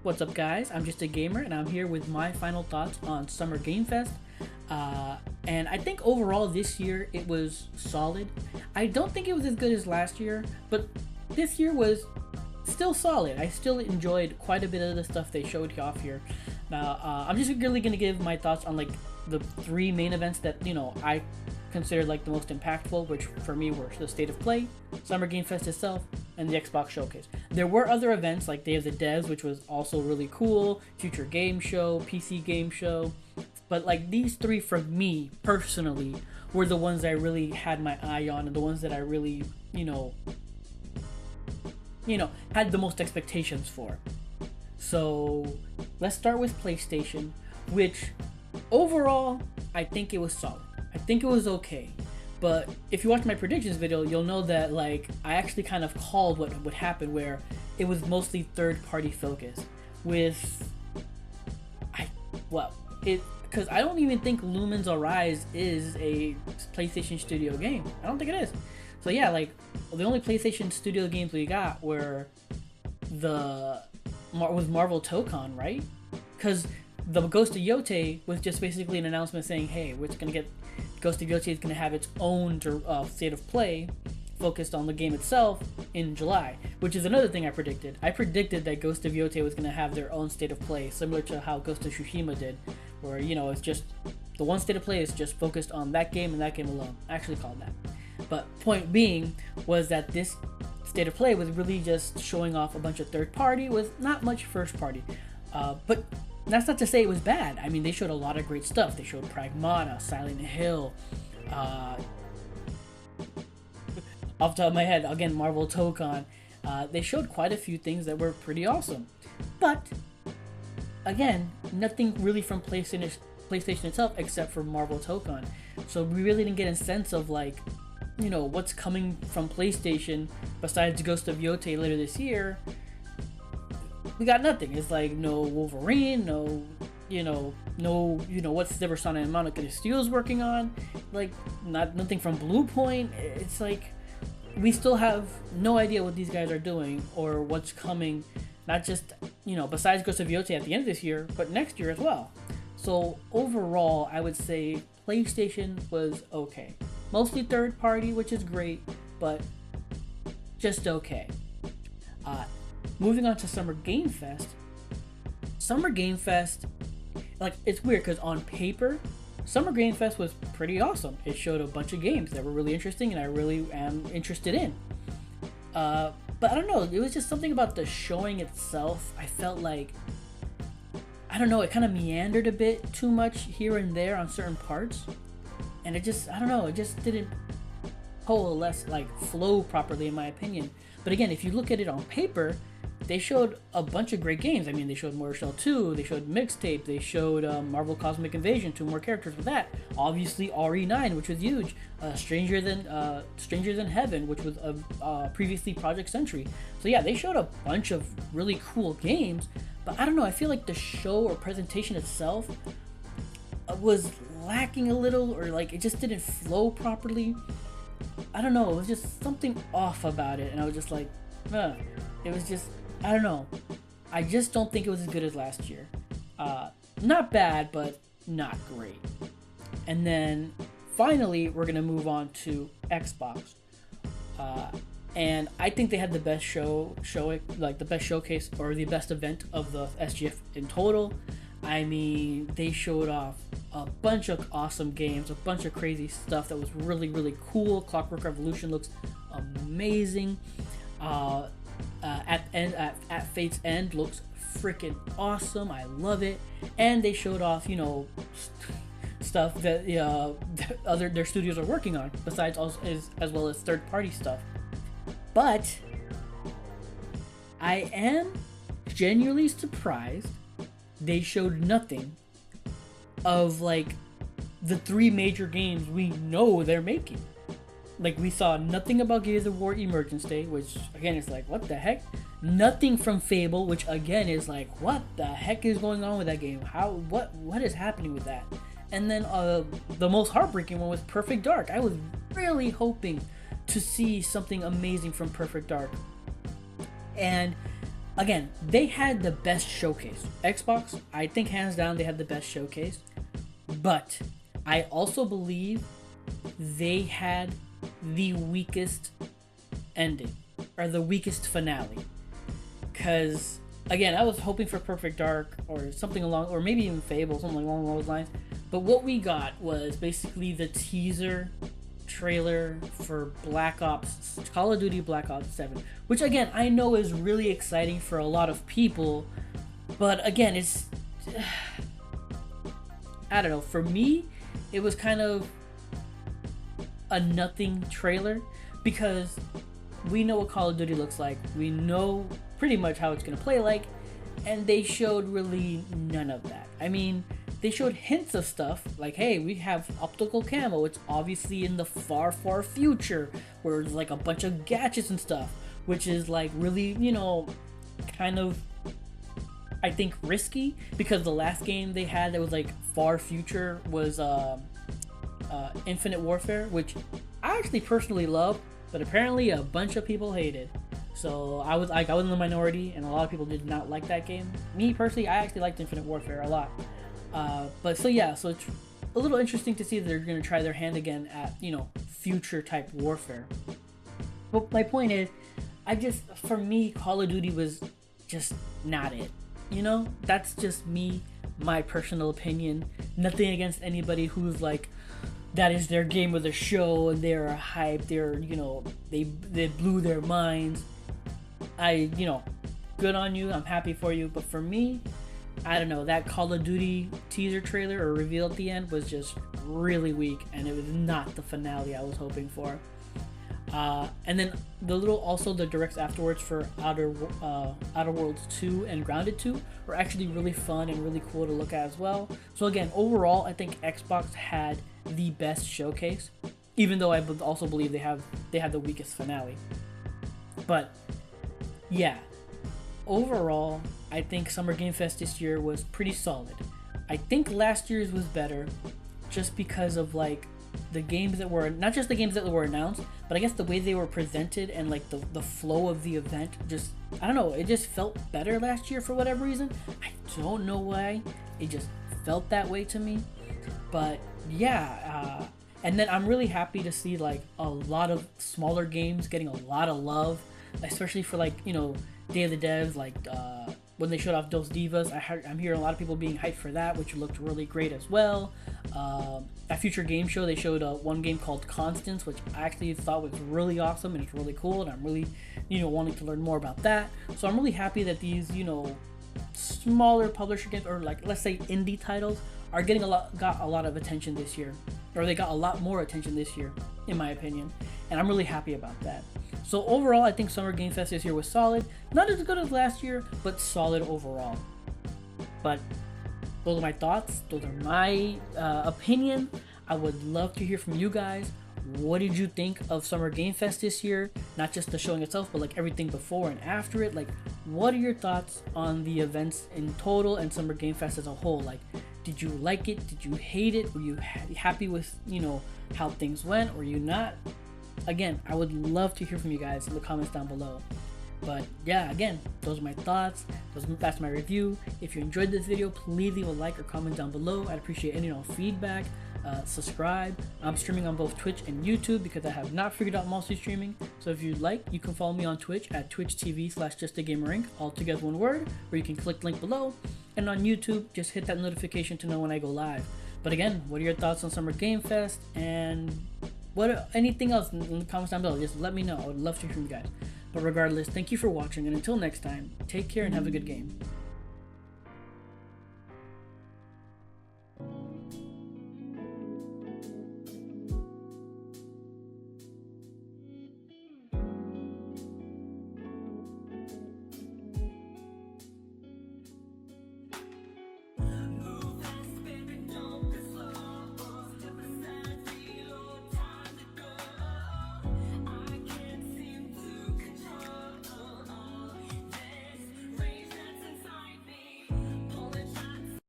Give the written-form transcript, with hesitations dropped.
What's up, guys? I'm just a gamer, and I'm here with my final thoughts on Summer Game Fest. And I think overall this year it was solid. I don't think it was as good as last year, but this year was still solid. I still enjoyed quite a bit of the stuff they showed off here. Now, I'm just really gonna give my thoughts on like the three main events that I considered like the most impactful, which for me were the State of Play, Summer Game Fest itself, and the Xbox Showcase. There were other events like Day of the Devs, which was also really cool, Future Game Show, PC Game Show, but like these three for me personally were the ones I really had my eye on, and the ones that I really had the most expectations for. So let's start with PlayStation, which overall I think it was solid. I think it was okay. But if you watch my predictions video, you'll know that like I actually kind of called what would happen, where it was mostly third-party focus. Because I don't even think Lumen's Arise is a PlayStation Studio game. I don't think it is. So yeah, like the only PlayStation Studio games we got were was Marvel Tokon, right? Because the Ghost of Yote was just basically an announcement saying, hey, we're gonna get Ghost of Yote is gonna have its own state of play focused on the game itself in July, which is another thing I predicted. I predicted that Ghost of Yote was gonna have their own state of play, similar to how Ghost of Tsushima did, where it's just the one state of play is just focused on that game and that game alone. I actually called that. But point being was that this state of play was really just showing off a bunch of third party with not much first party. But that's not to say it was bad. I mean, they showed a lot of great stuff. They showed Pragmata, Silent Hill, off the top of my head, again, Marvel Tokon. They showed quite a few things that were pretty awesome. But, again, nothing really from PlayStation itself except for Marvel Tokon. So we really didn't get a sense of like, what's coming from PlayStation besides Ghost of Yote later this year. We got nothing. It's like no Wolverine, no what's Never Sonic and Monica Steele's working on, like nothing from Blue Point. It's like we still have no idea what these guys are doing or what's coming, not just besides Ghost of Yote at the end of this year, but next year as well. So overall, I would say PlayStation was okay. Mostly third party, which is great, but just okay. Moving on to Summer Game Fest. Summer Game Fest, like, it's weird because on paper, Summer Game Fest was pretty awesome. It showed a bunch of games that were really interesting and I really am interested in. But I don't know, it was just something about the showing itself. I felt like, I don't know, it kind of meandered a bit too much here and there on certain parts. And it just, I don't know, it just didn't coalesce, like flow properly in my opinion. But again, if you look at it on paper, they showed a bunch of great games. I mean, they showed Mortal Shell 2, they showed Mixtape, they showed Marvel Cosmic Invasion, 2 more characters with that. Obviously RE9, which was huge. Stranger Than Heaven, which was previously Project Sentry. So yeah, they showed a bunch of really cool games. But I don't know, I feel like the show or presentation itself was lacking a little, or like it just didn't flow properly. I don't know, it was just something off about it, and I was just like, it was just, I don't know. I just don't think it was as good as last year. Not bad, but not great. And then finally, we're gonna move on to Xbox. And I think they had the best the best showcase or the best event of the SGF in total. I mean, they showed off a bunch of awesome games, a bunch of crazy stuff that was really, really cool. Clockwork Revolution looks amazing. At Fate's End looks freaking awesome. I love it. And they showed off, stuff that their studios are working on, besides as well as third-party stuff. But I am genuinely surprised they showed nothing of like the 3 major games we know they're making. Like, we saw nothing about Gears of War Emergence Day, which again is like, what the heck? Nothing from Fable, which again is like, what the heck is going on with that game? What is happening with that? And then the most heartbreaking one was Perfect Dark. I was really hoping to see something amazing from Perfect Dark. And again, they had the best showcase. Xbox, I think hands down, they had the best showcase. But I also believe they had the weakest ending, or the weakest finale. Because, again, I was hoping for Perfect Dark or something along, or maybe even Fable, something along those lines. But what we got was basically the teaser trailer for Call of Duty Black Ops 7, which again I know is really exciting for a lot of people, but again it's I don't know, for me it was kind of a nothing trailer, because we know what Call of Duty looks like, we know pretty much how it's gonna play like, and they showed really none of that. I mean, they showed hints of stuff like, hey, we have optical camo. It's obviously in the far, far future where there's like a bunch of gadgets and stuff, which is like really, you know, kind of, I think, risky, because the last game they had that was like far future was Infinite Warfare, which I actually personally love, but apparently a bunch of people hated. So I was in the minority, and a lot of people did not like that game. Me personally, I actually liked Infinite Warfare a lot. But so yeah, so it's a little interesting to see that they're going to try their hand again at, you know, future type warfare. But my point is, for me, Call of Duty was just not it. You know, that's just me, my personal opinion. Nothing against anybody who's like, that is their game of the show and they're hyped, they're, you know, they blew their minds. You know, good on you, I'm happy for you. But for me, I don't know, that Call of Duty teaser trailer or reveal at the end was just really weak, and it was not the finale I was hoping for. And then the directs afterwards for Outer Worlds 2 and Grounded 2 were actually really fun and really cool to look at as well. So again, overall, I think Xbox had the best showcase, even though I also believe they had the weakest finale. But yeah, overall, I think Summer Game Fest this year was pretty solid. I think last year's was better, just because of like the games that were, not just the games that were announced, but I guess the way they were presented and like the flow of the event. Just, I don't know, it just felt better last year for whatever reason. I don't know why, it just felt that way to me. But yeah, and then I'm really happy to see like a lot of smaller games getting a lot of love, especially for like, you know, Day of the Devs, like when they showed off Dos Divas. I'm hearing a lot of people being hyped for that, which looked really great as well. At Future Game Show, they showed one game called Constance, which I actually thought was really awesome and it's really cool, and I'm really, you know, wanting to learn more about that. So I'm really happy that these, you know, smaller publisher games, or like let's say indie titles, are got a lot of attention this year, or they got a lot more attention this year, in my opinion, and I'm really happy about that. So overall, I think Summer Game Fest this year was solid. Not as good as last year, but solid overall. But those are my thoughts. Those are my opinion. I would love to hear from you guys. What did you think of Summer Game Fest this year? Not just the showing itself, but like everything before and after it. Like, what are your thoughts on the events in total and Summer Game Fest as a whole? Like, did you like it? Did you hate it? Were you happy with, you know, how things went? Were you not? Again, I would love to hear from you guys in the comments down below. But yeah, again, those are my thoughts. That's my review. If you enjoyed this video, please leave a like or comment down below. I'd appreciate any feedback. Subscribe. I'm streaming on both Twitch and YouTube because I have not figured out multi-streaming. So if you'd like, you can follow me on Twitch at twitch.tv/justagamerink, all together one word, or you can click the link below. And on YouTube, just hit that notification to know when I go live. But again, what are your thoughts on Summer Game Fest, and anything else in the comments down below? Just let me know. I would love to hear from you guys. But regardless, thank you for watching, and until next time, take care and have a good game.